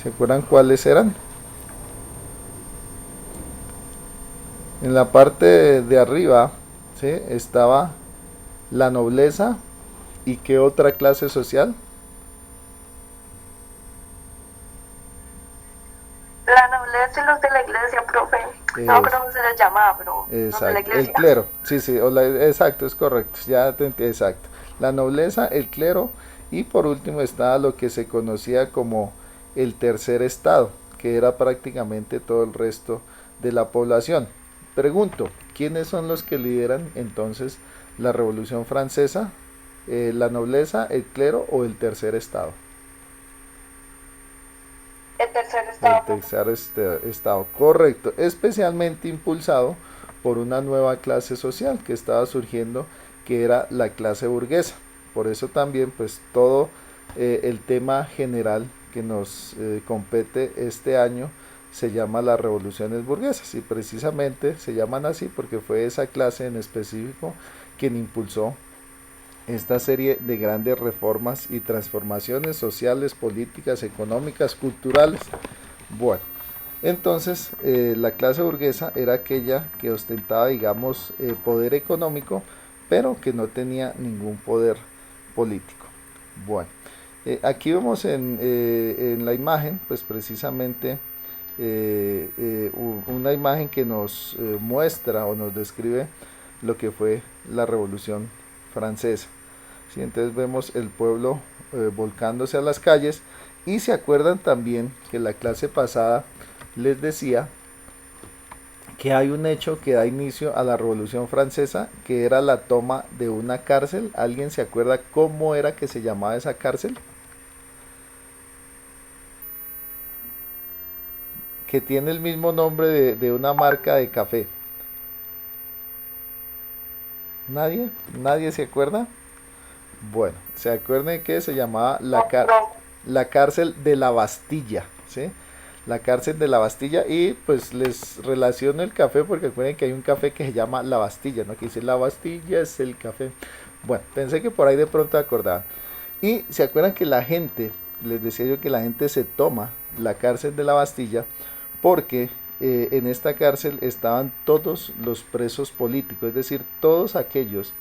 ¿Se acuerdan cuáles eran? En la parte de arriba, ¿sí? Estaba la nobleza y qué otra clase social. La nobleza y los de la iglesia, profe. No me Es, acuerdo cómo se les llamaba, pero los de la exacto, el iglesia. clero, sí, sí, exacto, es correcto, exacto. La nobleza, el clero y por último está lo que se conocía como el tercer estado, que era prácticamente todo el resto de la población. Pregunto, ¿quiénes son los que lideran entonces la Revolución Francesa? ¿La nobleza, el clero o el tercer estado? El tercer El estado, profe. tercer estado, correcto, especialmente impulsado por una nueva clase social que estaba surgiendo, que era la clase burguesa. Por eso también, pues todo el tema general que nos compete este año se llama las revoluciones burguesas y precisamente se llaman así porque fue esa clase en específico quien impulsó esta serie de grandes reformas y transformaciones sociales, políticas, económicas, culturales. Bueno, entonces la clase burguesa era aquella que ostentaba, digamos, poder económico, pero que no tenía ningún poder político. Bueno, aquí vemos en la imagen, pues precisamente una imagen que nos muestra o nos describe lo que fue la Revolución Francesa. ¿Sí? Entonces vemos el pueblo volcándose a las calles y se acuerdan también que la clase pasada les decía que hay un hecho que da inicio a la Revolución Francesa, que era la toma de una cárcel. ¿Alguien se acuerda cómo era que se llamaba esa cárcel? Que tiene el mismo nombre de una marca de café. ¿Nadie? ¿Nadie se acuerda? Bueno, se acuerdan que se llamaba No, profe. la cárcel de la Bastilla, ¿sí? La cárcel de la Bastilla y pues les relaciono el café porque recuerden que hay un café que se llama La Bastilla, ¿no? Que dice La Bastilla es el café. Bueno, pensé que por ahí de pronto acordaban. Y se acuerdan que la gente, les decía yo que la gente se toma la cárcel de la Bastilla porque en esta cárcel estaban todos los presos políticos, es decir, todos aquellos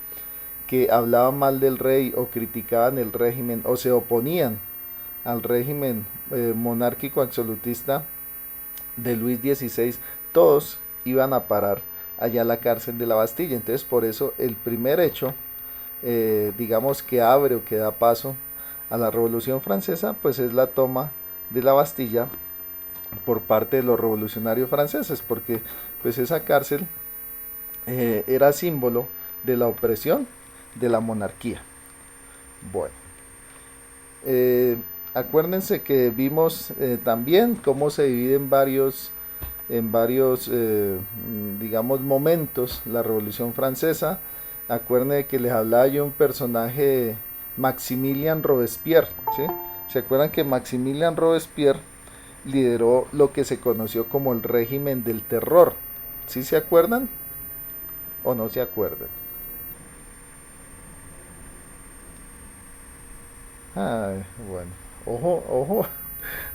que hablaban mal del rey o criticaban el régimen o se oponían al régimen monárquico absolutista de Luis XVI, todos iban a parar allá a la cárcel de la Bastilla. Entonces por eso el primer hecho, digamos que abre o que da paso a la Revolución Francesa, pues es la toma de la Bastilla por parte de los revolucionarios franceses, porque pues esa cárcel era símbolo de la opresión de la monarquía. Bueno, eh, acuérdense que vimos también cómo se divide en varios digamos, momentos la Revolución Francesa. Acuérdense que les hablaba yo un personaje, Maximilien Robespierre, ¿sí? ¿Se acuerdan que Maximilien Robespierre lideró lo que se conoció como el régimen del terror? ¿Sí se acuerdan o no se acuerdan? Ay, bueno, ojo, ojo,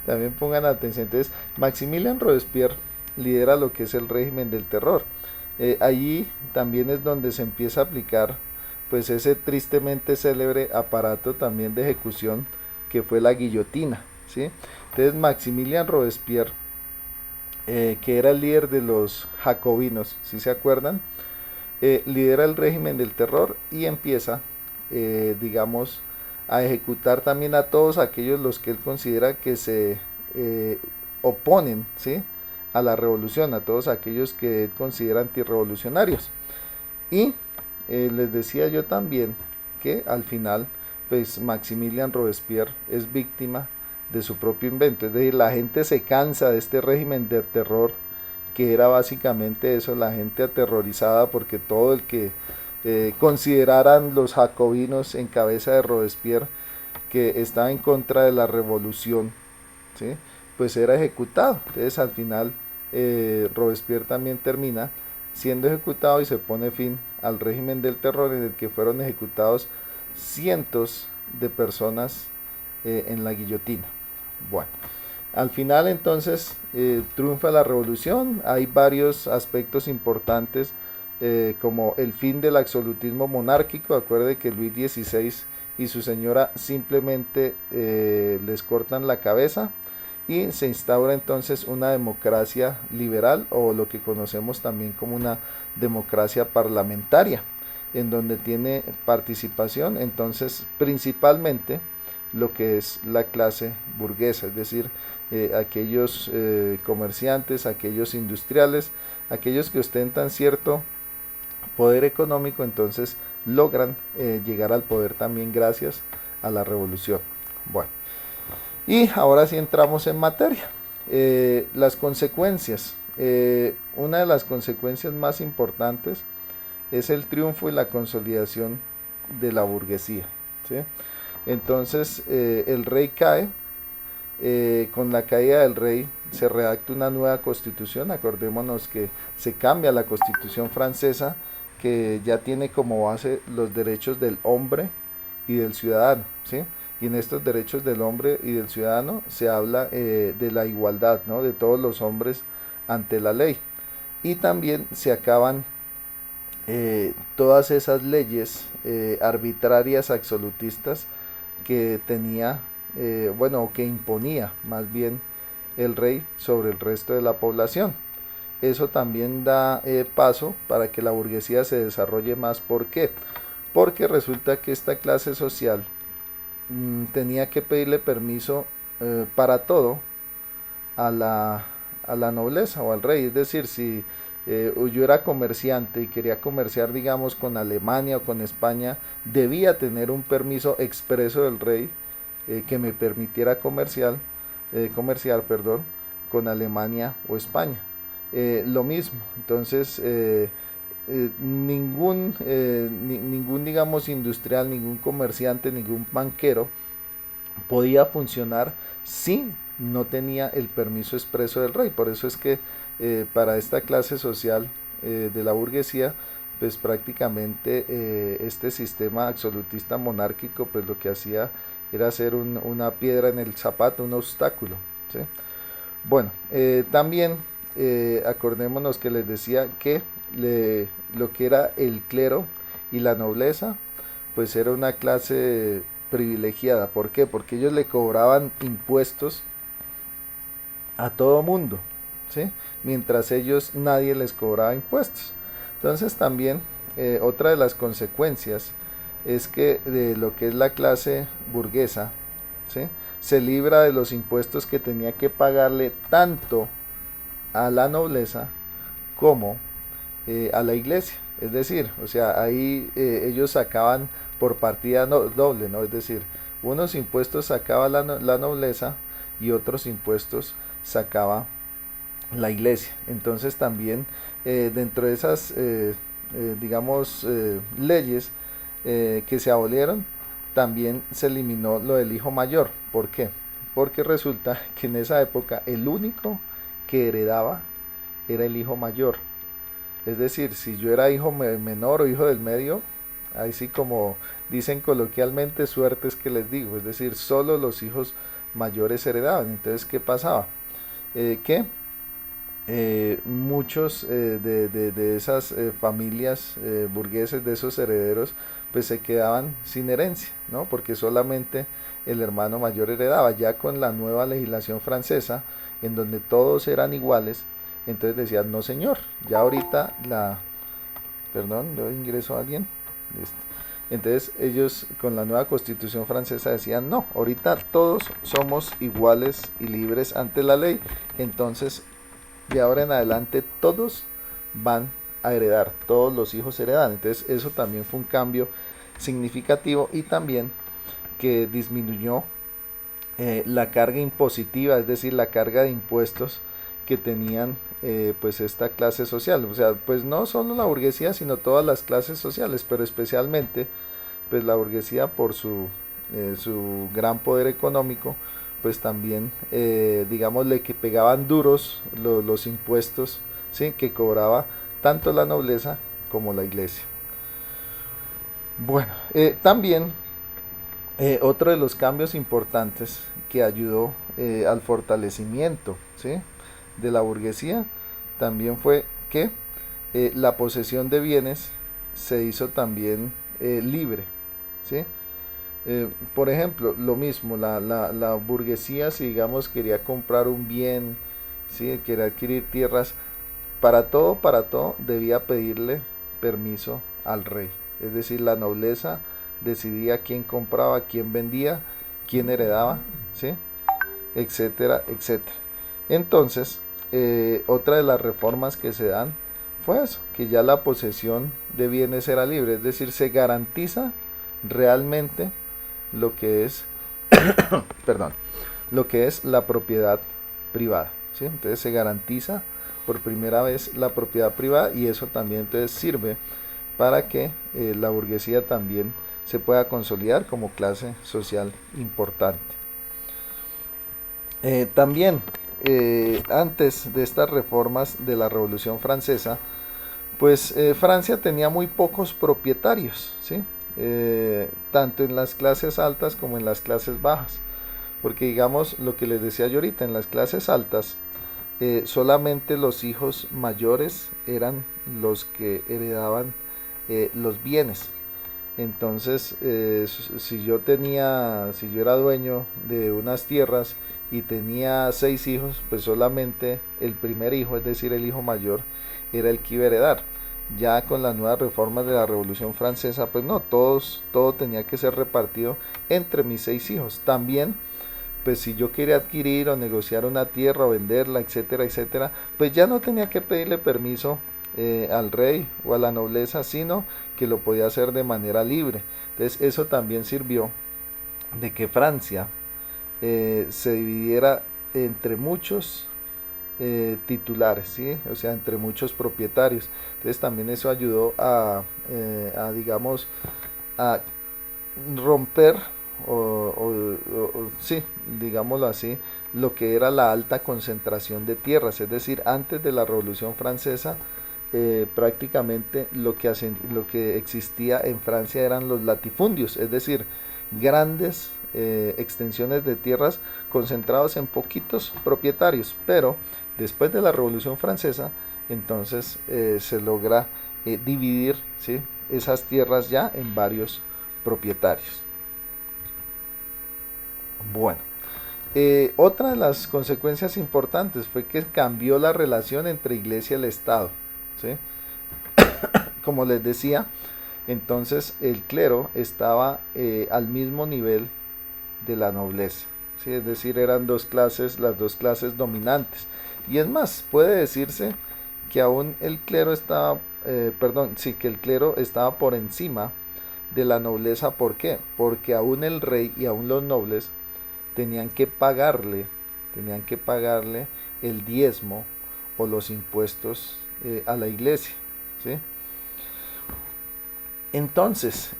también pongan atención. Entonces, Maximilian Robespierre lidera lo que es el régimen del terror. Allí también es donde se empieza a aplicar pues ese tristemente célebre aparato también de ejecución que fue la guillotina, ¿sí? Entonces Maximilian Robespierre, que era el líder de los jacobinos, si se acuerdan, lidera el régimen del terror y empieza, digamos, a ejecutar también a todos aquellos los que él considera que se oponen, ¿sí? A la revolución, a todos aquellos que él considera antirrevolucionarios. Y les decía yo también que al final, pues Maximilian Robespierre es víctima de su propio invento. Es decir, la gente se cansa de este régimen de terror que era básicamente eso, la gente aterrorizada porque todo el que consideraran los jacobinos en cabeza de Robespierre que estaba en contra de la revolución, ¿sí? Pues era ejecutado. Entonces al final Robespierre también termina siendo ejecutado y se pone fin al régimen del terror en el que fueron ejecutados cientos de personas en la guillotina. Bueno, Al final entonces triunfa la revolución, hay varios aspectos importantes como el fin del absolutismo monárquico. Acuerde que Luis XVI y su señora simplemente les cortan la cabeza y se instaura entonces una democracia liberal, o lo que conocemos también como una democracia parlamentaria, en donde tiene participación entonces principalmente lo que es la clase burguesa, es decir, aquellos comerciantes, aquellos industriales, aquellos que ostentan cierto poder económico, entonces logran llegar al poder también gracias a la revolución. Bueno, y ahora sí entramos en materia. Las consecuencias. Una de las consecuencias más importantes es el triunfo y la consolidación de la burguesía, ¿sí? Entonces el rey cae, con la caída del rey se redacta una nueva constitución. Acordémonos que se cambia la constitución francesa, que ya tiene como base los derechos del hombre y del ciudadano, ¿sí? Y en estos derechos del hombre y del ciudadano se habla de la igualdad, ¿no? De todos los hombres ante la ley. Y también se acaban todas esas leyes arbitrarias, absolutistas, que tenía, bueno, que imponía más bien el rey sobre el resto de la población. Eso también da paso para que la burguesía se desarrolle más. ¿Por qué? Porque resulta que esta clase social tenía que pedirle permiso para todo a la nobleza o al rey. Es decir, si yo era comerciante y quería comerciar, digamos, con Alemania o con España, debía tener un permiso expreso del rey que me permitiera comerciar, perdón, con Alemania o España. Lo mismo, entonces ningún, digamos, industrial, ningún comerciante, ningún banquero podía funcionar si no tenía el permiso expreso del rey. Por eso es que para esta clase social de la burguesía, pues prácticamente este sistema absolutista monárquico, pues lo que hacía era hacer una piedra en el zapato, un obstáculo, ¿sí? Bueno, también acordémonos que les decía que lo que era el clero y la nobleza, pues era una clase privilegiada. ¿Por qué? Porque ellos le cobraban impuestos a todo mundo, ¿sí? Mientras ellos nadie les cobraba impuestos. Entonces también otra de las consecuencias es que de lo que es la clase burguesa, ¿sí? Se libra de los impuestos que tenía que pagarle tanto a la nobleza como a la iglesia. Es decir, o sea, ahí ellos sacaban por partida doble, ¿no? Es decir, unos impuestos sacaba la nobleza y otros impuestos sacaba la iglesia. Entonces también dentro de esas, digamos, leyes que se abolieron, también se eliminó lo del hijo mayor. ¿Por qué? Porque resulta que en esa época el único que heredaba era el hijo mayor. Es decir, si yo era hijo menor o hijo del medio, ahí sí, como dicen coloquialmente, suerte es que les digo. Es decir, solo los hijos mayores heredaban. Entonces, ¿qué pasaba? Que muchos de esas familias burgueses, de esos herederos, pues se quedaban sin herencia, ¿no? Porque solamente el hermano mayor heredaba. Ya con la nueva legislación francesa, en donde todos eran iguales, entonces decían, no señor, ya ahorita perdón, yo ingreso a alguien. Listo. Entonces ellos con la nueva constitución francesa decían, no, ahorita todos somos iguales y libres ante la ley. Entonces de ahora en adelante todos van a heredar, todos los hijos heredan. Entonces eso también fue un cambio significativo, y también que disminuyó la carga impositiva, es decir, la carga de impuestos que tenían pues esta clase social. O sea, pues no solo la burguesía, sino todas las clases sociales, pero especialmente pues la burguesía por su gran poder económico, pues también digámosle que pegaban duros los impuestos, ¿sí? Que cobraba tanto la nobleza como la iglesia. Bueno, también Otro de los cambios importantes que ayudó al fortalecimiento, ¿sí?, de la burguesía también fue que la posesión de bienes se hizo también libre, ¿sí? Por ejemplo, lo mismo, la burguesía, si digamos quería comprar un bien, ¿sí?, quería adquirir tierras, para todo debía pedirle permiso al rey. Es decir, la nobleza decidía quién compraba, quién vendía, quién heredaba, ¿sí?, etcétera, etcétera. Entonces, otra de las reformas que se dan fue eso, que ya la posesión de bienes era libre, es decir, se garantiza realmente lo que es, perdón, lo que es la propiedad privada, ¿sí? Entonces se garantiza por primera vez la propiedad privada y eso también entonces sirve para que la burguesía también se pueda consolidar como clase social importante. También, antes de estas reformas de la Revolución Francesa, pues Francia tenía muy pocos propietarios, ¿sí? Tanto en las clases altas como en las clases bajas. Porque digamos lo que les decía yo ahorita, en las clases altas solamente los hijos mayores eran los que heredaban los bienes. Entonces, si yo era dueño de unas tierras y tenía 6 hijos, pues solamente el primer hijo, es decir, el hijo mayor, era el que iba a heredar. Ya con las nuevas reformas de la Revolución Francesa, pues no, todo tenía que ser repartido entre mis 6 hijos. También, pues si yo quería adquirir o negociar una tierra o venderla, etcétera, etcétera, pues ya no tenía que pedirle permiso al rey o a la nobleza, sino que lo podía hacer de manera libre. Entonces eso también sirvió de que Francia se dividiera entre muchos titulares, ¿sí? O sea, entre muchos propietarios. Entonces también eso ayudó digamos, a romper sí, digámoslo así, lo que era la alta concentración de tierras. Es decir, antes de la Revolución Francesa, prácticamente lo que existía en Francia eran los latifundios, es decir, grandes extensiones de tierras concentrados en poquitos propietarios. Pero después de la Revolución Francesa, entonces se logra dividir, ¿sí?, esas tierras ya en varios propietarios. Bueno, otra de las consecuencias importantes fue que cambió la relación entre iglesia y el Estado, ¿sí? Como les decía, entonces el clero estaba al mismo nivel de la nobleza, ¿sí? Es decir, eran dos clases, las dos clases dominantes. Y es más, puede decirse que aún el clero estaba, que el clero estaba por encima de la nobleza. ¿Por qué? Porque aún el rey y aún los nobles tenían que pagarle, tenían que pagarle el diezmo o los impuestos a la iglesia, ¿sí? Entonces,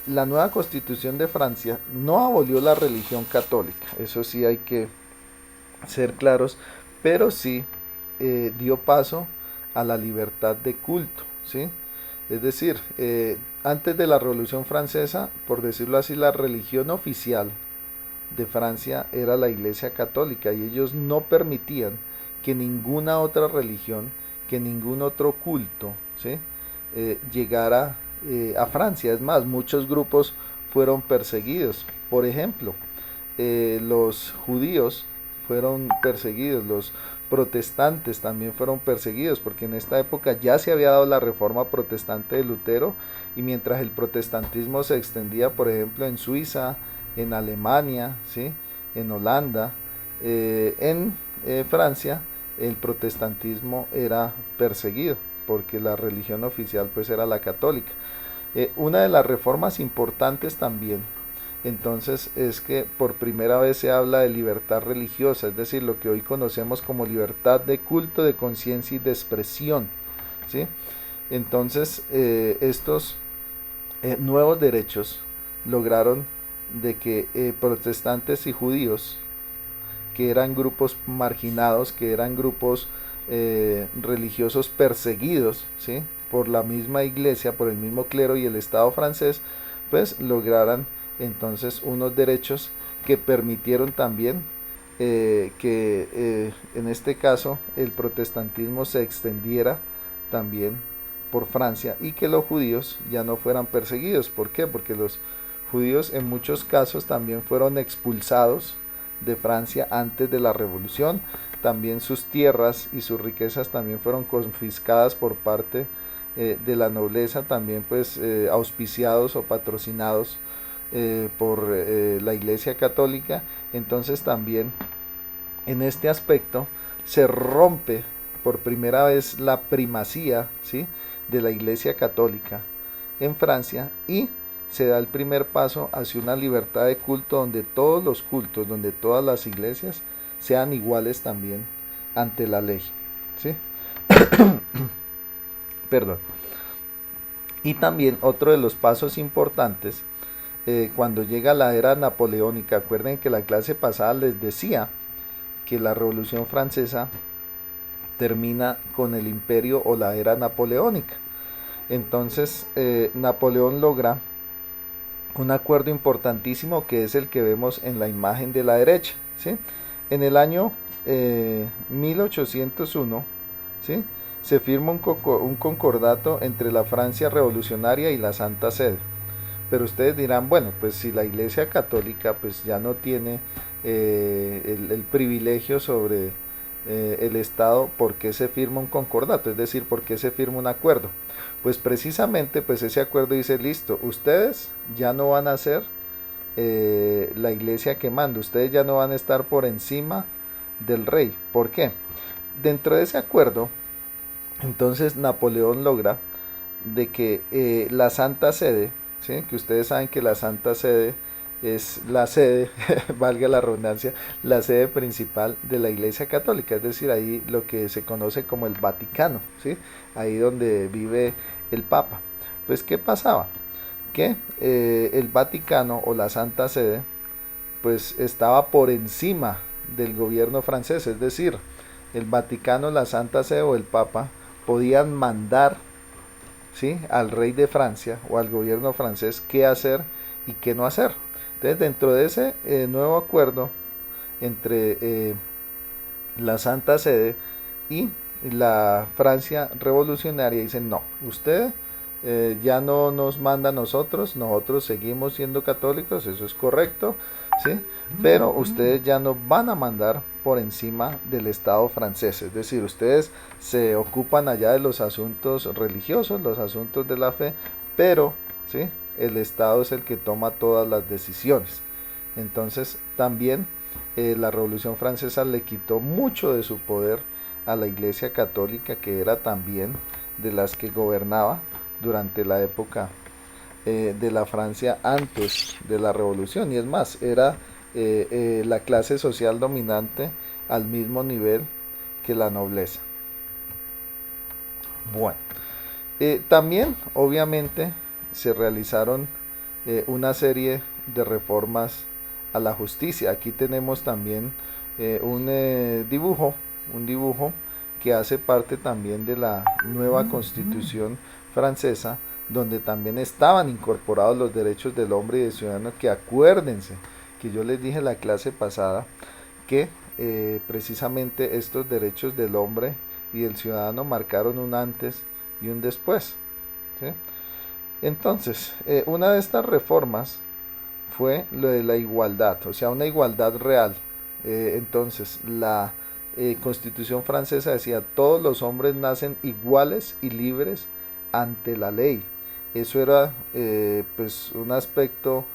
la nueva constitución de Francia no abolió la religión católica, eso sí hay que ser claros, pero sí dio paso a la libertad de culto, ¿sí? Es decir, antes de la Revolución Francesa, por decirlo así, la religión oficial de Francia era la Iglesia Católica y ellos no permitían que ninguna otra religión, que ningún otro culto, ¿sí?, llegara a Francia. Es más, muchos grupos fueron perseguidos. Por ejemplo, los judíos fueron perseguidos, los protestantes también fueron perseguidos, porque en esta época ya se había dado la reforma protestante de Lutero, y mientras el protestantismo se extendía, por ejemplo, en Suiza, en Alemania, ¿sí?, en Holanda, en Francia, el protestantismo era perseguido, porque la religión oficial pues era la católica. Una de las reformas importantes también, entonces, es que por primera vez se habla de libertad religiosa, es decir, lo que hoy conocemos como libertad de culto, de conciencia y de expresión, ¿sí? Entonces, estos nuevos derechos lograron de que protestantes y judíos, que eran grupos marginados, que eran grupos religiosos perseguidos, ¿sí?, por la misma iglesia, por el mismo clero y el Estado francés, pues lograran entonces unos derechos que permitieron también que en este caso el protestantismo se extendiera también por Francia y que los judíos ya no fueran perseguidos. ¿Por qué? Porque los judíos en muchos casos también fueron expulsados de Francia antes de la revolución. También sus tierras y sus riquezas también fueron confiscadas por parte de la nobleza, también pues auspiciados o patrocinados por la Iglesia Católica. Entonces también en este aspecto se rompe por primera vez la primacía, ¿sí?, de la Iglesia Católica en Francia, y se da el primer paso hacia una libertad de culto donde todos los cultos, donde todas las iglesias sean iguales también ante la ley, ¿sí? Perdón. Y también otro de los pasos importantes, cuando llega la era napoleónica, acuerden que la clase pasada les decía que la Revolución Francesa termina con el imperio o la era napoleónica. Entonces Napoleón logra un acuerdo importantísimo que es el que vemos en la imagen de la derecha, ¿sí? En el año 1801, ¿sí?, se firma un concordato entre la Francia revolucionaria y la Santa Sede. Pero ustedes dirán, bueno, pues si la Iglesia Católica pues ya no tiene el privilegio sobre el Estado, ¿por qué se firma un concordato? Es decir, ¿por qué se firma un acuerdo? Pues precisamente pues ese acuerdo dice, listo, ustedes ya no van a ser la iglesia que manda, ustedes ya no van a estar por encima del rey. ¿Por qué? Dentro de ese acuerdo, entonces Napoleón logra de que la Santa Sede, ¿sí?, que ustedes saben que la Santa Sede es la sede, valga la redundancia, la sede principal de la Iglesia Católica, es decir, ahí lo que se conoce como el Vaticano, ¿sí?, ahí donde vive el Papa. Pues, ¿qué pasaba? Que el Vaticano o la Santa Sede pues estaba por encima del gobierno francés, es decir, el Vaticano, la Santa Sede o el Papa podían mandar, ¿sí?, al rey de Francia o al gobierno francés qué hacer y qué no hacer. Entonces, dentro de ese nuevo acuerdo entre la Santa Sede y la Francia revolucionaria, dicen, no, usted ya no nos manda a nosotros, nosotros seguimos siendo católicos, eso es correcto, ¿sí?, pero ustedes ya no van a mandar por encima del Estado francés, es decir, ustedes se ocupan allá de los asuntos religiosos, los asuntos de la fe, pero, ¿sí?, el Estado es el que toma todas las decisiones. Entonces también la Revolución Francesa le quitó mucho de su poder a la Iglesia Católica, que era también de las que gobernaba durante la época de la Francia antes de la Revolución, y es más, era la clase social dominante al mismo nivel que la nobleza. Bueno, también obviamente se realizaron una serie de reformas a la justicia. Aquí tenemos también un dibujo que hace parte también de la nueva Constitución francesa, donde también estaban incorporados los derechos del hombre y del ciudadano, que acuérdense que yo les dije en la clase pasada que precisamente estos derechos del hombre y del ciudadano marcaron un antes y un después, ¿sí? Entonces, una de estas reformas fue lo de la igualdad, o sea, una igualdad real. Entonces, la Constitución francesa decía, todos los hombres nacen iguales y libres ante la ley. Eso era pues un aspecto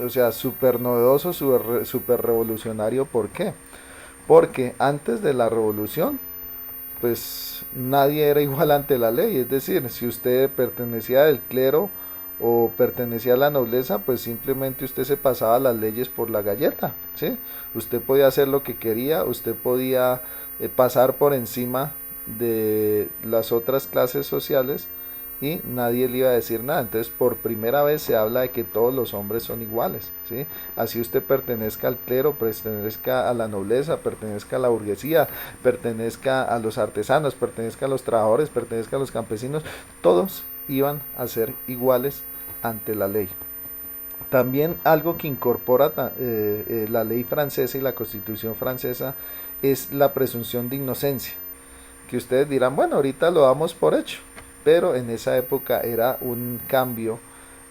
o sea, súper novedoso, súper revolucionario. ¿Por qué? Porque antes de la revolución pues nadie era igual ante la ley, es decir, si usted pertenecía al clero o pertenecía a la nobleza, pues simplemente usted se pasaba las leyes por la galleta, ¿sí? Usted podía hacer lo que quería, usted podía pasar por encima de las otras clases sociales y nadie le iba a decir nada. Entonces, por primera vez se habla de que todos los hombres son iguales, ¿sí? Así usted pertenezca al clero, pertenezca a la nobleza, pertenezca a la burguesía, pertenezca a los artesanos, pertenezca a los trabajadores, pertenezca a los campesinos, todos iban a ser iguales ante la ley. También algo que incorpora la ley francesa y la constitución francesa es la presunción de inocencia, que ustedes dirán, bueno, ahorita lo damos por hecho, pero en esa época era un cambio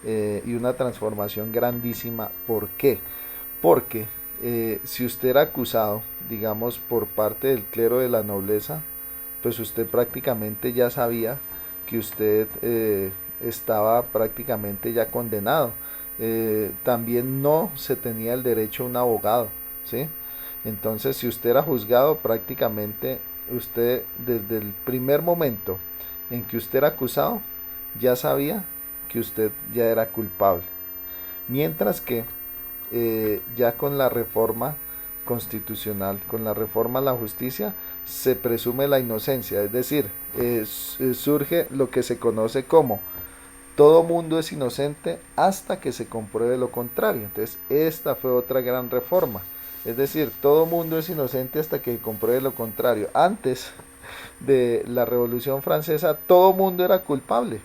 y una transformación grandísima. ¿Por qué? Porque si usted era acusado, digamos, por parte del clero de la nobleza, pues usted prácticamente ya sabía que usted estaba prácticamente ya condenado. También no se tenía el derecho a un abogado, ¿sí? Entonces, si usted era juzgado, prácticamente usted desde el primer momento en que usted era acusado, ya sabía que usted ya era culpable. Mientras que ya con la reforma constitucional, con la reforma a la justicia, se presume la inocencia, es decir, surge lo que se conoce como todo mundo es inocente hasta que se compruebe lo contrario. Entonces, esta fue otra gran reforma. Es decir, todo mundo es inocente hasta que se compruebe lo contrario. Antes de la Revolución Francesa, todo mundo era culpable,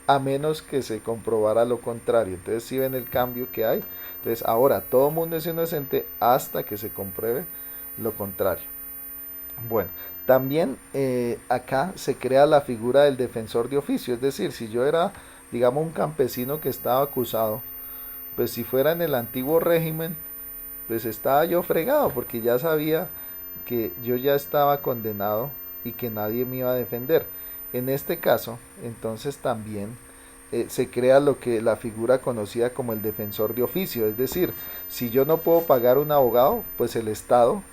a menos que se comprobara lo contrario. Entonces, si ven el cambio que hay. Entonces, ahora todo mundo es inocente hasta que se compruebe lo contrario. Bueno, también acá se crea la figura del defensor de oficio, es decir, si yo era, digamos, un campesino que estaba acusado, pues si fuera en el antiguo régimen, pues estaba yo fregado porque ya sabía que yo ya estaba condenado y que nadie me iba a defender. En este caso, entonces también se crea lo que la figura conocida como el defensor de oficio, es decir, si yo no puedo pagar un abogado, pues el Estado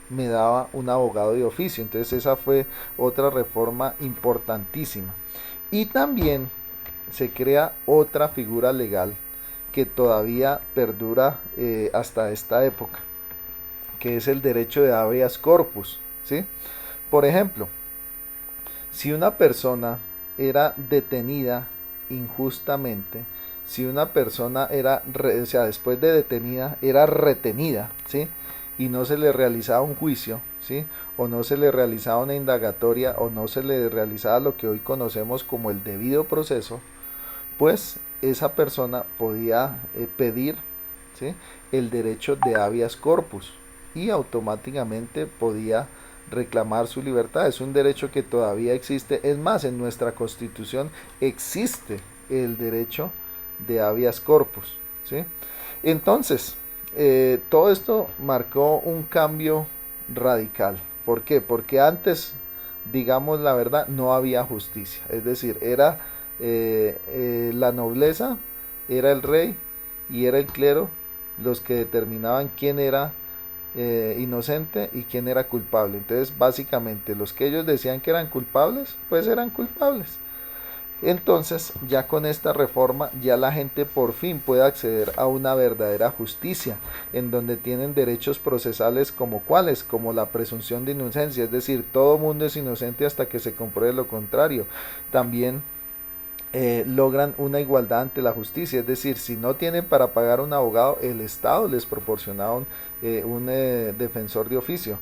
me daba un abogado de oficio. Entonces esa fue otra reforma importantísima. Y también se crea otra figura legal que todavía perdura hasta esta época, que es el derecho de habeas corpus, ¿sí? Por ejemplo, si una persona era detenida injustamente, si una persona era, o sea, después de detenida, era retenida, ¿sí? Y no se le realizaba un juicio, ¿sí? O no se le realizaba una indagatoria, o no se le realizaba lo que hoy conocemos como el debido proceso, pues esa persona podía pedir, ¿sí?, el derecho de habeas corpus y automáticamente podía reclamar su libertad. Es un derecho que todavía existe. Es más, en nuestra constitución existe el derecho de habeas corpus, ¿sí? Entonces, todo esto marcó un cambio radical. ¿Por qué? Porque antes, digamos la verdad, no había justicia. Es decir, era la nobleza, era el rey y era el clero los que determinaban quién era inocente y quién era culpable. Entonces, básicamente, los que ellos decían que eran culpables, pues eran culpables. Entonces, ya con esta reforma, ya la gente por fin puede acceder a una verdadera justicia, en donde tienen derechos procesales como cuáles, como la presunción de inocencia, es decir, todo mundo es inocente hasta que se compruebe lo contrario. También logran una igualdad ante la justicia, es decir, si no tienen para pagar un abogado, el Estado les proporciona un defensor de oficio.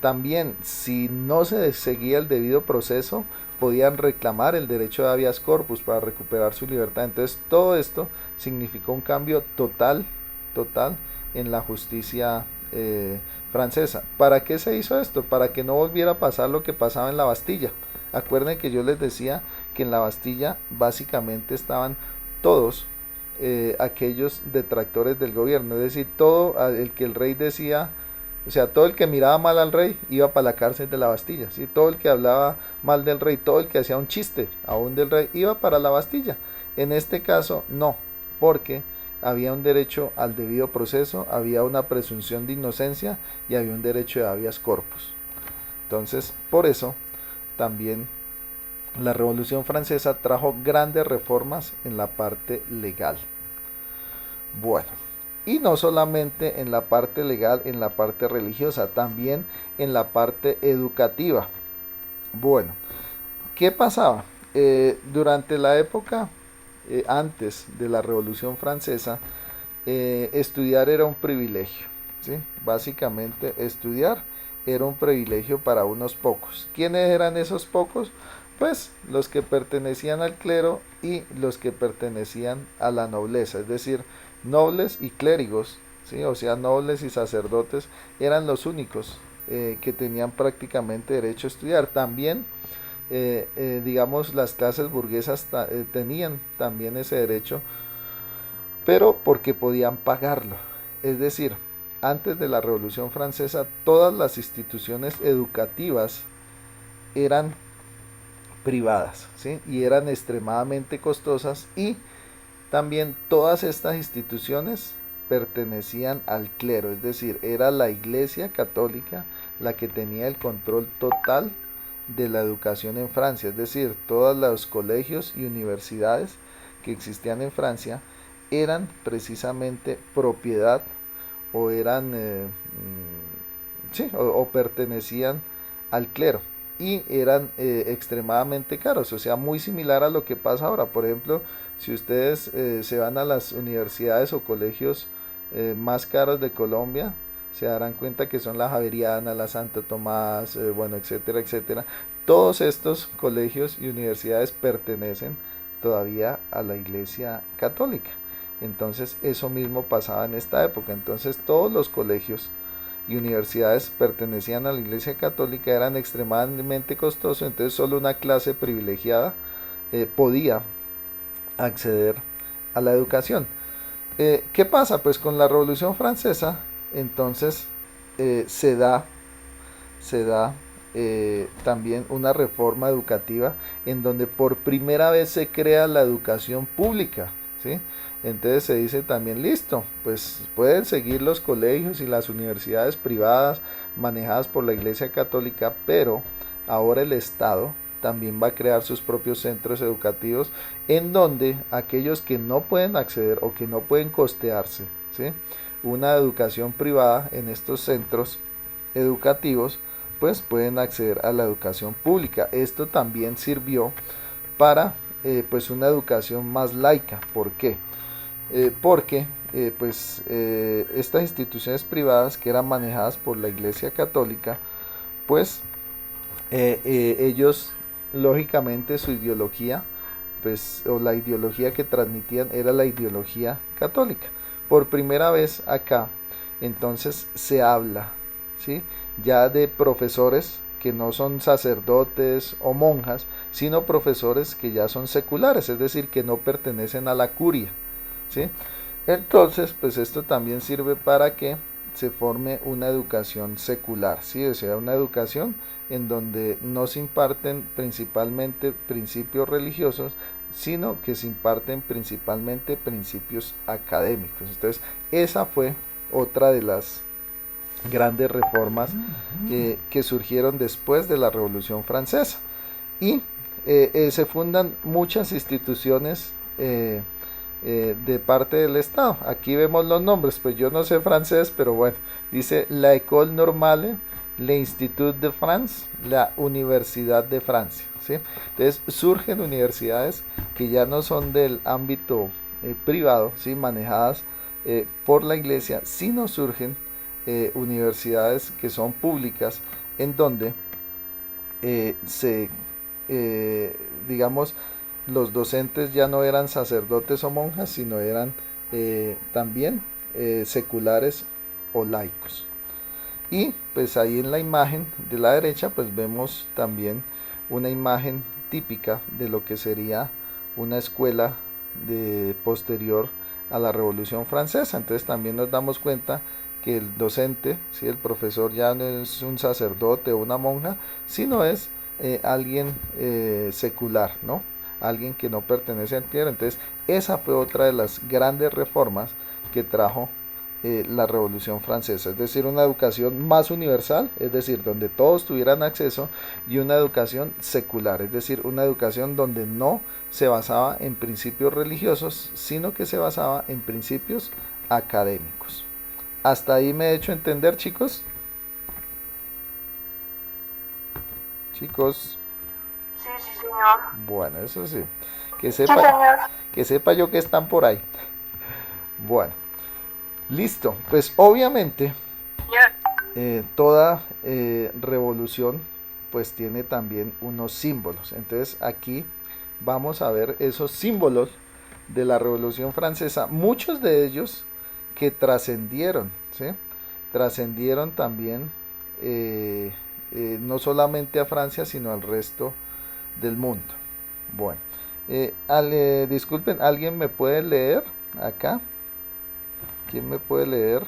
También, si no se seguía el debido proceso, podían reclamar el derecho de habeas corpus para recuperar su libertad. Entonces, todo esto significó un cambio total, total en la justicia francesa. ¿Para qué se hizo esto? Para que no volviera a pasar lo que pasaba en la Bastilla. Acuerden que yo les decía que en la Bastilla básicamente estaban todos aquellos detractores del gobierno, es decir, todo el que el rey decía, o sea, todo el que miraba mal al rey iba para la cárcel de la Bastilla, ¿sí? Todo el que hablaba mal del rey, todo el que hacía un chiste aún del rey iba para la Bastilla. En este caso no, porque había un derecho al debido proceso, había una presunción de inocencia y había un derecho de habeas corpus. Entonces, por eso también la Revolución Francesa trajo grandes reformas en la parte legal. Bueno, y no solamente en la parte legal, en la parte religiosa, también en la parte educativa. Bueno, ¿qué pasaba? Durante la época antes de la Revolución Francesa, estudiar era un privilegio, ¿sí? Básicamente estudiar era un privilegio para unos pocos. ¿Quiénes eran esos pocos? Pues los que pertenecían al clero y los que pertenecían a la nobleza, es decir, nobles y clérigos, ¿sí? O sea, nobles y sacerdotes eran los únicos que tenían prácticamente derecho a estudiar. También, digamos, las clases burguesas tenían también ese derecho, pero porque podían pagarlo. Es decir, antes de la Revolución Francesa, todas las instituciones educativas eran privadas, ¿sí? Y eran extremadamente costosas, y también todas estas instituciones pertenecían al clero, es decir, era la Iglesia Católica la que tenía el control total de la educación en Francia, es decir, todos los colegios y universidades que existían en Francia eran precisamente propiedad, o eran sí, o pertenecían al clero, y eran extremadamente caros, o sea, muy similar a lo que pasa ahora. Por ejemplo, si ustedes se van a las universidades o colegios más caros de Colombia, se darán cuenta que son la Javeriana, la Santo Tomás, bueno, etcétera, etcétera. Todos estos colegios y universidades pertenecen todavía a la Iglesia Católica. Entonces eso mismo pasaba en esta época. Entonces todos los colegios y universidades pertenecían a la Iglesia Católica, eran extremadamente costosos, entonces solo una clase privilegiada podía acceder a la educación. ¿Qué pasa? Pues con la Revolución Francesa, entonces se da, se da también una reforma educativa en donde por primera vez se crea la educación pública, ¿sí? Entonces se dice también, listo, pues pueden seguir los colegios y las universidades privadas manejadas por la Iglesia Católica, pero ahora el Estado también va a crear sus propios centros educativos en donde aquellos que no pueden acceder o que no pueden costearse, ¿sí?, una educación privada en estos centros educativos, pues pueden acceder a la educación pública. Esto también sirvió para pues una educación más laica. ¿Por qué? Porque estas instituciones privadas que eran manejadas por la Iglesia Católica, pues ellos, lógicamente, su ideología, pues, o la ideología que transmitían era la ideología católica. Por primera vez acá, entonces se habla, ¿sí?, ya de profesores que no son sacerdotes o monjas, sino profesores que ya son seculares, es decir, que no pertenecen a la curia, ¿sí? Entonces, pues esto también sirve para que se forme una educación secular, ¿sí? O sea, una educación en donde no se imparten principalmente principios religiosos, sino que se imparten principalmente principios académicos. Entonces, esa fue otra de las grandes reformas que surgieron después de la Revolución Francesa. Y se fundan muchas instituciones de parte del Estado. Aquí vemos los nombres, pues yo no sé francés, pero bueno, dice la École Normale, l'Institut de France, la Universidad de Francia, ¿sí? Entonces surgen universidades que ya no son del ámbito privado, ¿sí?, manejadas por la iglesia, sino surgen universidades que son públicas, en donde digamos, los docentes ya no eran sacerdotes o monjas, sino eran también seculares o laicos. Y pues ahí en la imagen de la derecha pues vemos también una imagen típica de lo que sería una escuela de posterior a la Revolución Francesa. Entonces también nos damos cuenta que el docente, ¿sí?, el profesor ya no es un sacerdote o una monja, sino es alguien secular, ¿no?, alguien que no pertenece al clero. Entonces esa fue otra de las grandes reformas que trajo la Revolución Francesa, es decir, una educación más universal, es decir, donde todos tuvieran acceso, y una educación secular, es decir, una educación donde no se basaba en principios religiosos, sino que se basaba en principios académicos. Hasta ahí me he hecho entender, chicos. Chicos. Sí, sí, señor. Bueno, eso sí. Que Sí, señor. sepa yo que están por ahí. Bueno, listo. Pues obviamente toda revolución pues tiene también unos símbolos. Entonces aquí vamos a ver esos símbolos de la Revolución Francesa, muchos de ellos que trascendieron, ¿sí? Trascendieron también no solamente a Francia, sino al resto del mundo. Bueno, disculpen, ¿alguien me puede leer acá? ¿Quién me puede leer?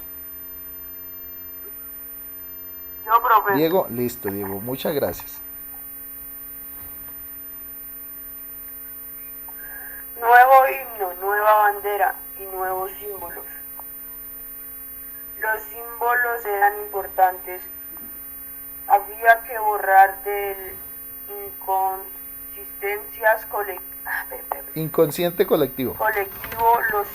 Yo, profe. Diego, listo, Diego, muchas gracias. Nuevo himno, nueva bandera y nuevos símbolos. Los símbolos eran importantes. Había que borrar de inconsistencias Inconsciente colectivo. Los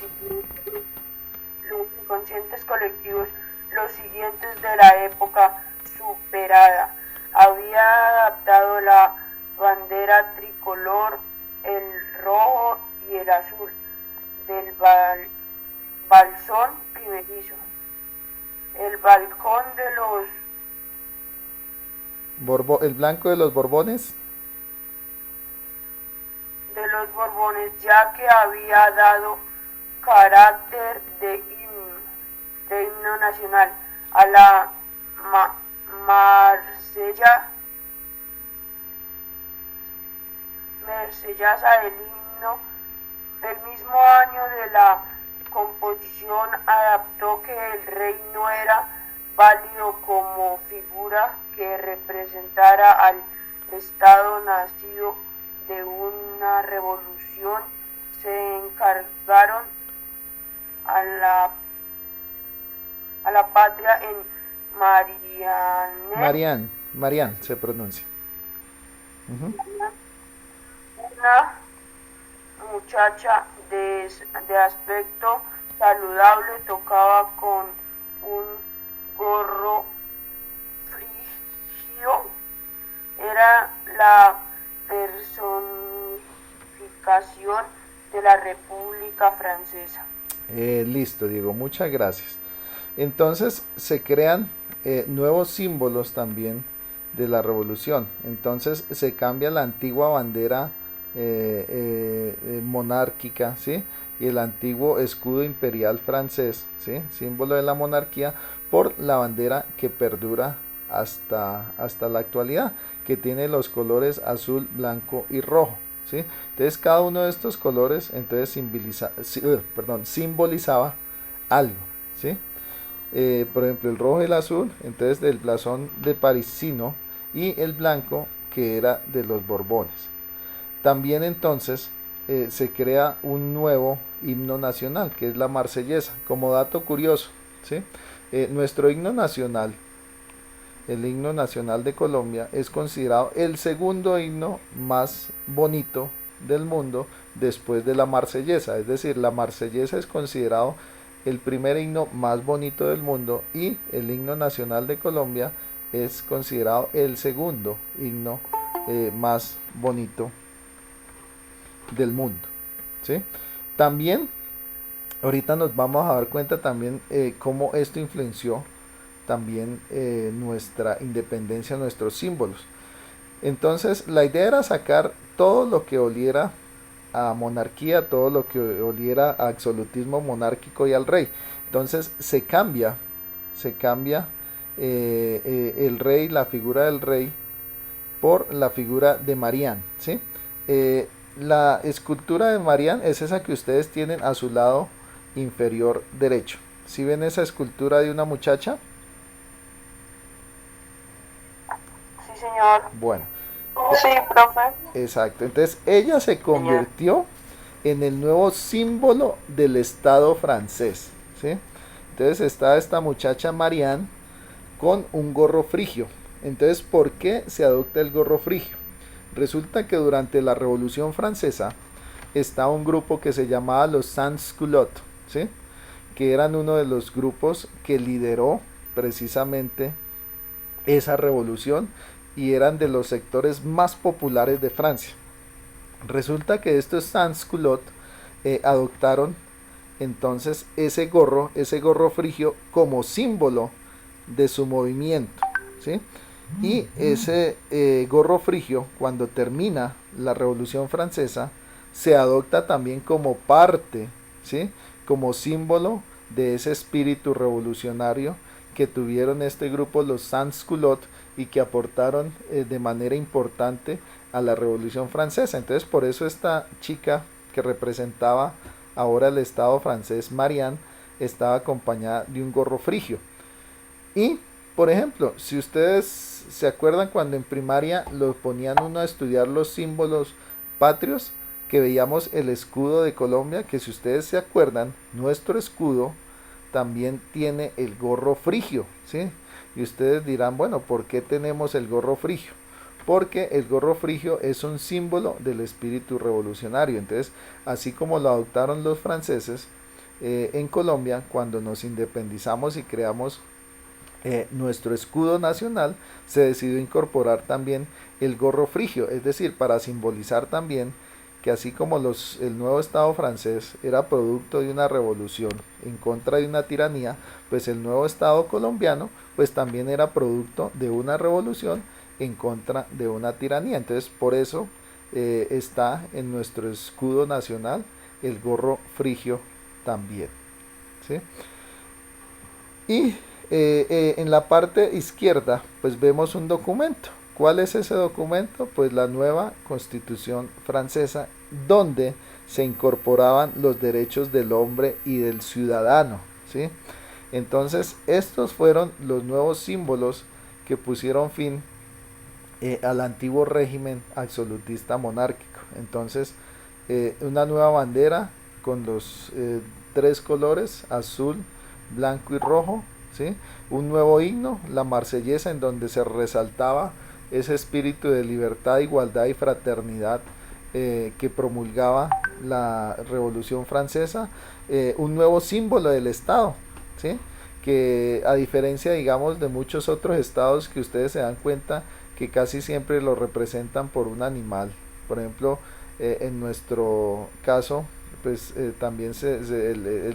inconscientes colectivos, los siguientes de la época superada. Había adaptado la bandera tricolor, el rojo y el azul, del balsón primerizo. El balcón de El blanco de los Borbones. los Borbones, ya que había dado carácter de himno nacional a la Marsellesa del himno. El mismo año de la composición adaptó que el rey no era válido como figura que representara al Estado nacido de una revolución. Se encargaron a la patria en Marianne se pronuncia. Uh-huh. Una muchacha de aspecto saludable tocaba con un gorro frigio. Era la personificación de la República Francesa. Listo, Diego, muchas gracias. Entonces se crean nuevos símbolos también de la revolución. Entonces se cambia la antigua bandera monárquica, ¿sí? Y el antiguo escudo imperial francés, ¿sí? Símbolo de la monarquía, por la bandera que perdura hasta la actualidad, que tiene los colores azul, blanco y rojo, ¿sí? Entonces cada uno de estos colores entonces simbolizaba algo, ¿sí? Por ejemplo, el rojo y el azul, entonces del blasón de parisino, y el blanco que era de los Borbones. También entonces se crea un nuevo himno nacional, que es la Marsellesa. Como dato curioso, ¿sí? Nuestro himno nacional, el himno nacional de Colombia, es considerado el segundo himno más bonito del mundo después de la Marsellesa. Es decir, la Marsellesa es considerado el primer himno más bonito del mundo, y el himno nacional de Colombia es considerado el segundo himno más bonito del mundo, ¿sí? También ahorita nos vamos a dar cuenta también cómo esto influenció también nuestra independencia, nuestros símbolos. Entonces la idea era sacar todo lo que oliera a monarquía, todo lo que oliera a absolutismo monárquico y al rey. Entonces se cambia el rey, la figura del rey, por la figura de Marianne, ¿sí? La escultura de Marianne es esa que ustedes tienen a su lado inferior derecho. ¿Sí ven esa escultura de una muchacha? Sí, señor. Bueno. Sí, profe. Exacto. Entonces ella se convirtió en el nuevo símbolo del Estado francés, ¿sí? Entonces está esta muchacha Marianne con un gorro frigio. Entonces, ¿por qué se adopta el gorro frigio? Resulta que durante la Revolución Francesa estaba un grupo que se llamaba los Sans-Culottes, ¿sí? Que eran uno de los grupos que lideró precisamente esa revolución, y eran de los sectores más populares de Francia. Resulta que estos Sans-Culottes adoptaron entonces ese gorro frigio como símbolo de su movimiento, ¿sí? Y ese gorro frigio, cuando termina la Revolución Francesa, se adopta también como parte, ¿sí? Como símbolo de ese espíritu revolucionario que tuvieron este grupo, los sans-culottes, y que aportaron de manera importante a la Revolución Francesa. Entonces, por eso esta chica que representaba ahora el Estado francés, Marianne, estaba acompañada de un gorro frigio. Y, por ejemplo, si ustedes se acuerdan cuando en primaria lo ponían uno a estudiar los símbolos patrios, que veíamos el escudo de Colombia, que si ustedes se acuerdan, nuestro escudo también tiene el gorro frigio, ¿sí? Y ustedes dirán, bueno, ¿por qué tenemos el gorro frigio? Porque el gorro frigio es un símbolo del espíritu revolucionario. Entonces, así como lo adoptaron los franceses en Colombia, cuando nos independizamos y creamos nuestro escudo nacional, se decidió incorporar también el gorro frigio, es decir, para simbolizar también que así como el nuevo Estado francés era producto de una revolución en contra de una tiranía, pues el nuevo Estado colombiano pues también era producto de una revolución en contra de una tiranía. Entonces por eso está en nuestro escudo nacional el gorro frigio también, ¿sí? Y en la parte izquierda pues vemos un documento. ¿Cuál es ese documento? Pues la nueva Constitución francesa, donde se incorporaban los derechos del hombre y del ciudadano, ¿sí? Entonces estos fueron los nuevos símbolos que pusieron fin al antiguo régimen absolutista monárquico. Entonces una nueva bandera con los tres colores, azul, blanco y rojo, ¿sí? Un nuevo himno, la Marsellesa, en donde se resaltaba ese espíritu de libertad, igualdad y fraternidad que promulgaba la Revolución Francesa, un nuevo símbolo del Estado, ¿sí? Que a diferencia, digamos, de muchos otros estados que ustedes se dan cuenta que casi siempre lo representan por un animal. Por ejemplo, en nuestro caso, pues también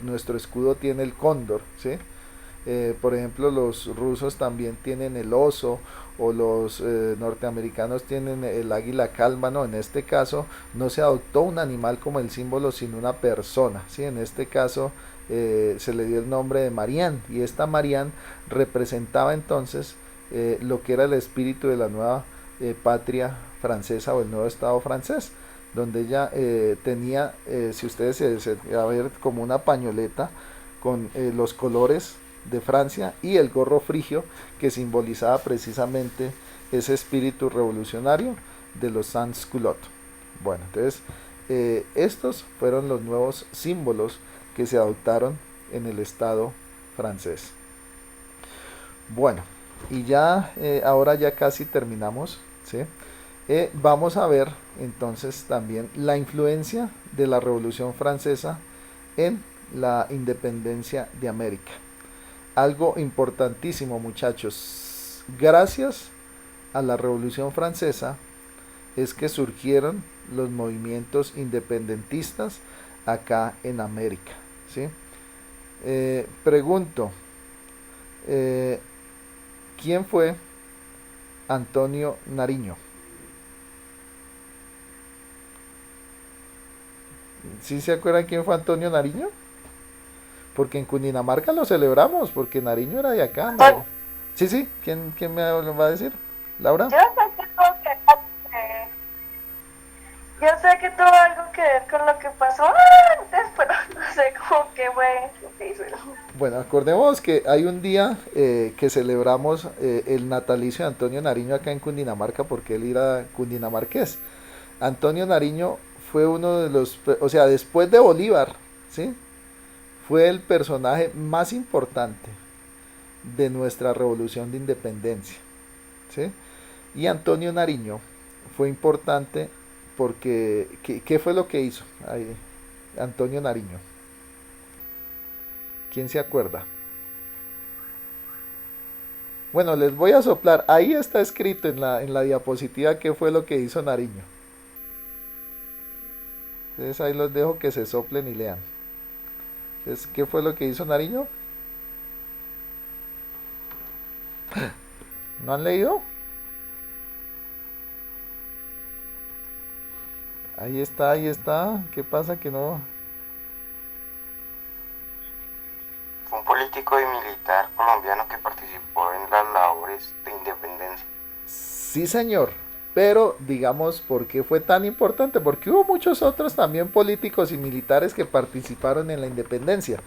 nuestro escudo tiene el cóndor, ¿sí? Por ejemplo, los rusos también tienen el oso, o los norteamericanos tienen el águila calva. No, en este caso no se adoptó un animal como el símbolo, sino una persona, ¿sí? En este caso se le dio el nombre de Marianne, y esta Marianne representaba entonces lo que era el espíritu de la nueva patria francesa, o el nuevo Estado francés, donde ella tenía, si ustedes a ver, como una pañoleta con los colores de Francia, y el gorro frigio que simbolizaba precisamente ese espíritu revolucionario de los sans-culottes. Bueno, entonces estos fueron los nuevos símbolos que se adoptaron en el Estado francés. Bueno, y ya ahora ya casi terminamos, ¿sí? Vamos a ver entonces también la influencia de la Revolución Francesa en la independencia de América. Algo importantísimo, muchachos, gracias a la Revolución Francesa es que surgieron los movimientos independentistas acá en América, ¿sí? Pregunto, eh, ¿quién fue Antonio Nariño? ¿Sí se acuerdan quién fue Antonio Nariño? Porque en Cundinamarca lo celebramos, porque Nariño era de acá, Pues, ¿no? Sí, sí, ¿quién me va a decir? ¿Laura? yo sé que tuvo yo sé que tuvo algo que ver con lo que pasó antes, pero no sé cómo que fue lo que hizo. Bueno, acordemos que hay un día que celebramos el natalicio de Antonio Nariño acá en Cundinamarca, porque él era cundinamarqués. Antonio Nariño fue uno de los, o sea, después de Bolívar, ¿sí? Fue el personaje más importante de nuestra revolución de independencia, ¿sí? Y Antonio Nariño fue importante porque, ¿qué fue lo que hizo ahí, Antonio Nariño? ¿Quién se acuerda? Bueno, les voy a soplar. Ahí está escrito en la diapositiva qué fue lo que hizo Nariño. Entonces ahí los dejo que se soplen y lean. Entonces, ¿qué fue lo que hizo Nariño? ¿No han leído? Ahí está, ahí está. ¿Qué pasa que no? Fue un político y militar colombiano que participó en las labores de independencia. Sí, señor. Pero digamos, ¿por qué fue tan importante? Porque hubo muchos otros también políticos y militares que participaron en la independencia.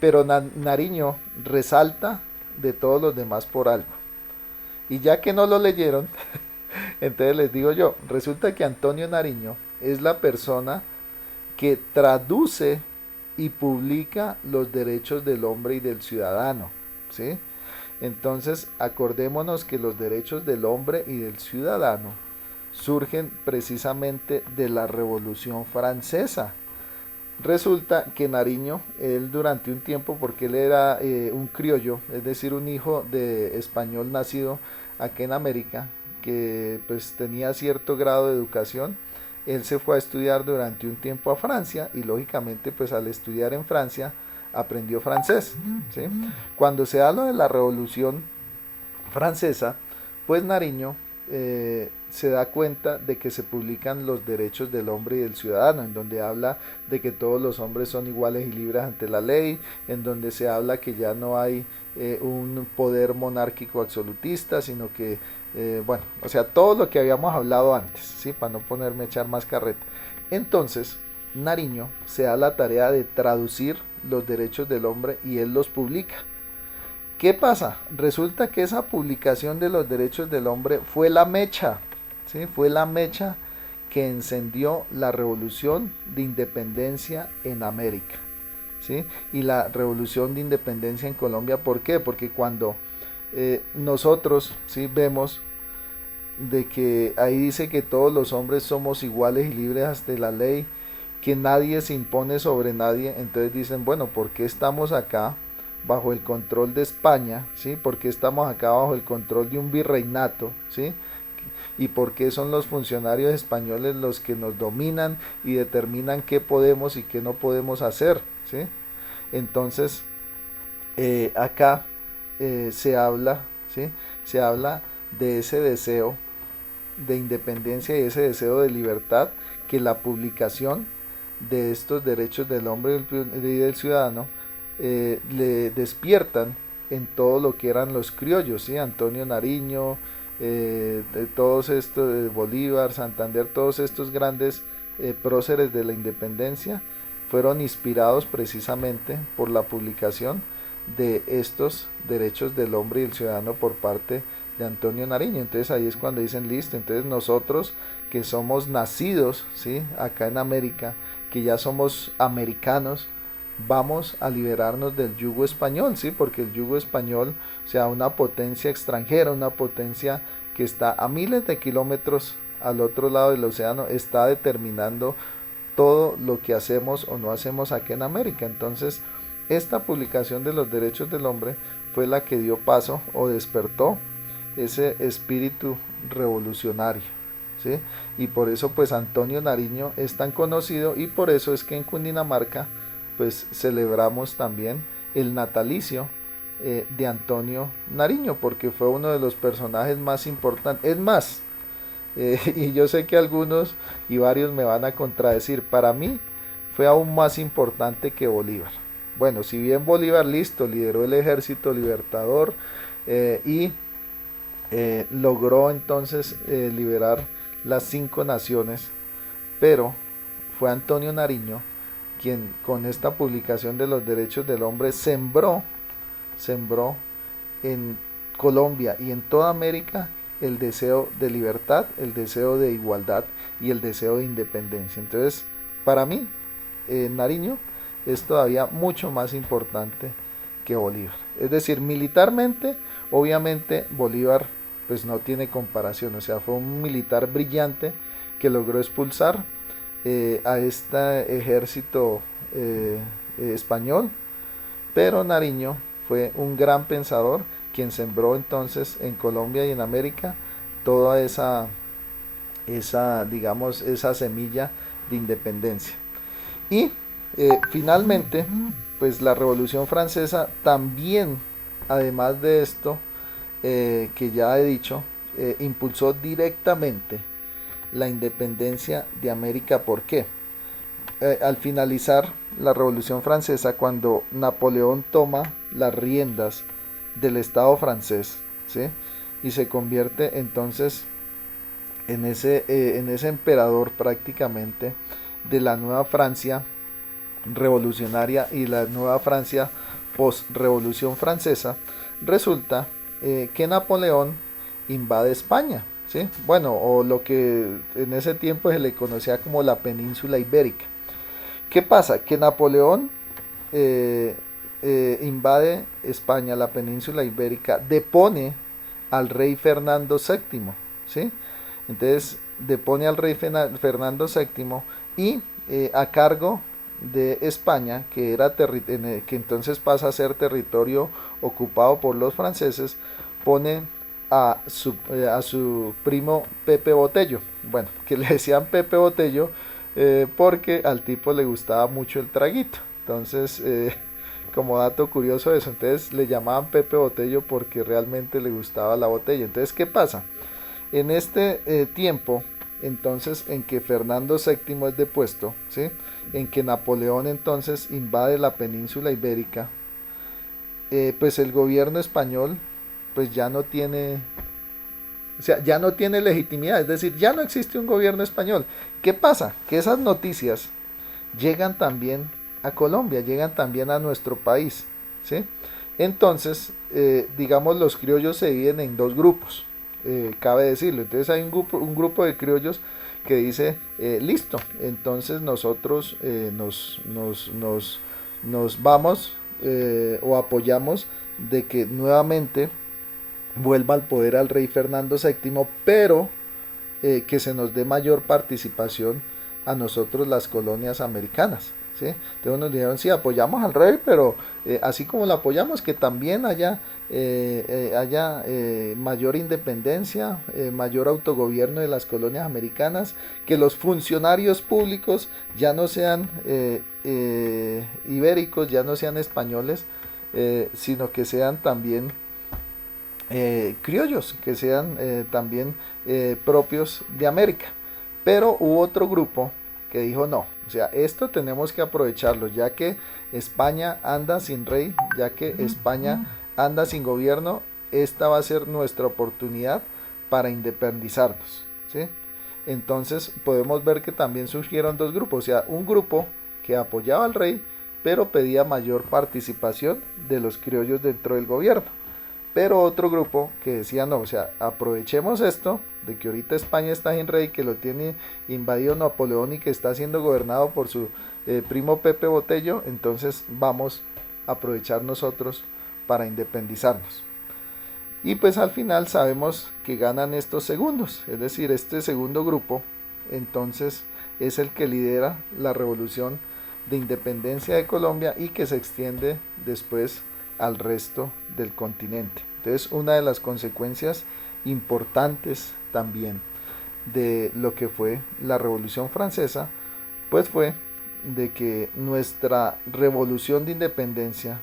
Pero Nariño resalta de todos los demás por algo. Y ya que no lo leyeron, entonces les digo yo, resulta que Antonio Nariño es la persona que traduce y publica los derechos del hombre y del ciudadano, ¿sí? Entonces, acordémonos que los derechos del hombre y del ciudadano surgen precisamente de la Revolución Francesa. Resulta que Nariño, él durante un tiempo, porque él era un criollo, es decir, un hijo de español nacido aquí en América, que pues tenía cierto grado de educación, él se fue a estudiar durante un tiempo a Francia y lógicamente pues al estudiar en Francia aprendió francés, ¿sí? Cuando se da lo de la Revolución Francesa, pues Nariño se da cuenta de que se publican los derechos del hombre y del ciudadano, en donde habla de que todos los hombres son iguales y libres ante la ley, en donde se habla que ya no hay un poder monárquico absolutista, sino que, bueno, o sea, todo lo que habíamos hablado antes, ¿sí? Para no ponerme a echar más carreta. Entonces, Nariño se da la tarea de traducir los derechos del hombre y él los publica. ¿Qué pasa? Resulta que esa publicación de los derechos del hombre fue la mecha, ¿sí? Fue la mecha que encendió la revolución de independencia en América, ¿sí? Y la revolución de independencia en Colombia, ¿por qué? Porque cuando nosotros, ¿sí? Vemos de que ahí dice que todos los hombres somos iguales y libres ante la ley, que nadie se impone sobre nadie, entonces dicen, bueno, ¿por qué estamos acá bajo el control de España? ¿Sí? ¿Por qué estamos acá bajo el control de un virreinato? ¿Sí? ¿Y por qué son los funcionarios españoles los que nos dominan y determinan qué podemos y qué no podemos hacer? ¿Sí? Entonces, acá se habla, ¿sí? Se habla de ese deseo de independencia y ese deseo de libertad que la publicación de estos derechos del hombre y del ciudadano le despiertan en todo lo que eran los criollos, ¿sí? Antonio Nariño, de todos estos, de Bolívar, Santander, todos estos grandes próceres de la independencia fueron inspirados precisamente por la publicación de estos derechos del hombre y el ciudadano por parte de Antonio Nariño. Entonces ahí es cuando dicen listo, entonces nosotros que somos nacidos, ¿sí? Acá en América, que ya somos americanos, vamos a liberarnos del yugo español, ¿sí? Porque el yugo español, o sea, una potencia extranjera, una potencia que está a miles de kilómetros al otro lado del océano, está determinando todo lo que hacemos o no hacemos aquí en América. Entonces, esta publicación de los derechos del hombre fue la que dio paso o despertó ese espíritu revolucionario, ¿sí? Y por eso pues Antonio Nariño es tan conocido y por eso es que en Cundinamarca pues celebramos también el natalicio de Antonio Nariño porque fue uno de los personajes más importantes. Es más, y yo sé que algunos y varios me van a contradecir, para mí fue aún más importante que Bolívar. Bueno, si bien Bolívar listo, lideró el ejército libertador y logró entonces liberar las 5 naciones, pero fue Antonio Nariño quien con esta publicación de los derechos del hombre sembró en Colombia y en toda América el deseo de libertad, el deseo de igualdad y el deseo de independencia. Entonces, para mí, Nariño es todavía mucho más importante que Bolívar. Es decir, militarmente, obviamente Bolívar pues no tiene comparación, o sea, fue un militar brillante que logró expulsar a este ejército español, pero Nariño fue un gran pensador quien sembró entonces en Colombia y en América toda esa digamos, esa semilla de independencia. Y finalmente, pues la Revolución Francesa también, además de esto que ya he dicho, impulsó directamente la independencia de América. ¿Por qué? Al finalizar la Revolución Francesa, cuando Napoleón toma las riendas del Estado francés, ¿sí? Y se convierte entonces en ese emperador prácticamente de la nueva Francia revolucionaria y la nueva Francia post-revolución francesa, resulta que Napoleón invade España, ¿sí? Bueno, o lo que en ese tiempo se le conocía como la península ibérica. ¿Qué pasa? Que Napoleón eh, invade España, la península ibérica, depone al rey Fernando VII, ¿sí? Entonces depone al rey Fernando VII y a cargo de España, que entonces pasa a ser territorio ocupado por los franceses, pone a su primo Pepe Botello. Bueno, que le decían Pepe Botello porque al tipo le gustaba mucho el traguito. Entonces, como dato curioso eso, entonces le llamaban Pepe Botello porque realmente le gustaba la botella. Entonces, ¿qué pasa? En este tiempo, entonces, en que Fernando VII es depuesto, ¿sí? En que Napoleón entonces invade la península ibérica, pues el gobierno español pues ya no tiene, o sea, ya no tiene legitimidad, es decir, ya no existe un gobierno español. ¿Qué pasa? Que esas noticias llegan también a Colombia, llegan también a nuestro país, ¿sí? Entonces, digamos, los criollos se dividen en dos grupos, cabe decirlo. Entonces hay un grupo de criollos que dice, listo, entonces nosotros nos vamos o apoyamos de que nuevamente vuelva al poder al rey Fernando VII, pero que se nos dé mayor participación a nosotros las colonias americanas. ¿Sí? Entonces nos dijeron, sí, apoyamos al rey, pero así como lo apoyamos, que también haya mayor independencia, mayor autogobierno de las colonias americanas, que los funcionarios públicos ya no sean ibéricos, ya no sean españoles, sino que sean también criollos, que sean también propios de América. Pero hubo otro grupo que dijo no, o sea, esto tenemos que aprovecharlo, ya que España anda sin rey, ya que España anda sin gobierno, esta va a ser nuestra oportunidad para independizarnos, ¿sí? Entonces podemos ver que también surgieron dos grupos, o sea, un grupo que apoyaba al rey, pero pedía mayor participación de los criollos dentro del gobierno. Pero otro grupo que decía no, o sea, aprovechemos esto de que ahorita España está sin rey, que lo tiene invadido Napoleón y que está siendo gobernado por su primo Pepe Botello, entonces vamos a aprovechar nosotros para independizarnos. Y pues al final sabemos que ganan estos segundos, es decir, este segundo grupo entonces es el que lidera la revolución de independencia de Colombia y que se extiende después al resto del continente. Entonces, una de las consecuencias importantes también de lo que fue la Revolución Francesa, pues fue de que nuestra revolución de independencia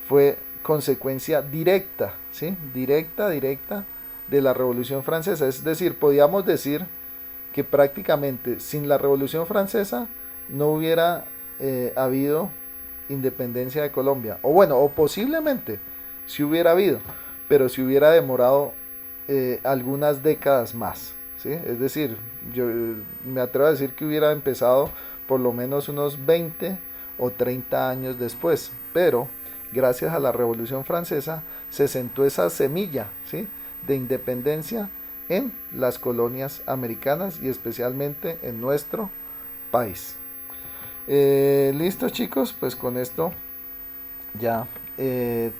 fue consecuencia directa, ¿sí? Directa de la Revolución Francesa. Es decir, podíamos decir que prácticamente sin la Revolución Francesa no hubiera habido independencia de Colombia. O bueno, o posiblemente si hubiera habido, pero si hubiera demorado algunas décadas más, ¿sí? Es decir, yo me atrevo a decir que hubiera empezado por lo menos unos 20 o 30 años después, pero gracias a la Revolución Francesa se sentó esa semilla, ¿sí? De independencia en las colonias americanas y especialmente en nuestro país. Listo chicos, pues con esto ya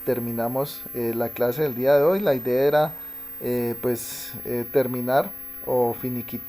terminamos la clase del día de hoy. La idea era terminar o finiquitar